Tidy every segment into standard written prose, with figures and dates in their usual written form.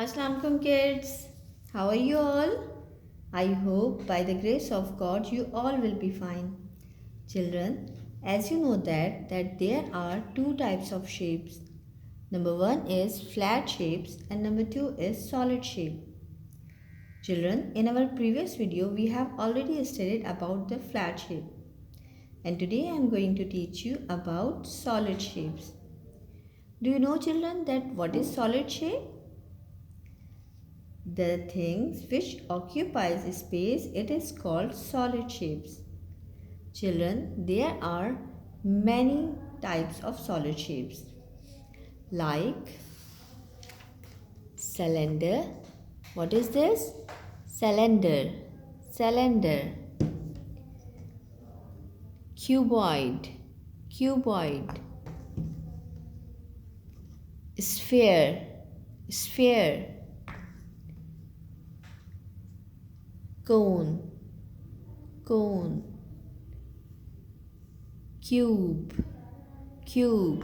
Assalamualaikum kids. How are you all? I hope by the grace of God you all will be fine. Children, as you know that there are two types of shapes. Number 1 is flat shapes and number 2 is solid shape. Children, in our previous video we have already studied about the flat shape. And today I am going to teach you about solid shapes. Do you know children that what is solid shape? The things which occupies space, it is called solid shapes. Children, there are many types of solid shapes like cylinder. What is this? Cylinder. Cylinder. Cuboid. Cuboid. Sphere. Sphere. Cone. Cone. Cube. Cube.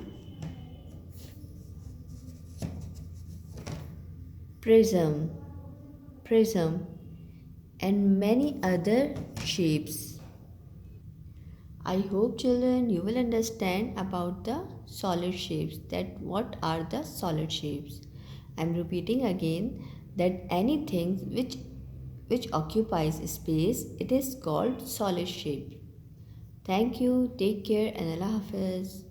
Prism. Prism. And many other shapes. I hope children you will understand about the solid shapes, that what are the solid shapes. I am repeating again that anything which occupies space, it is called solid shape. Thank you, take care and Allah Hafiz.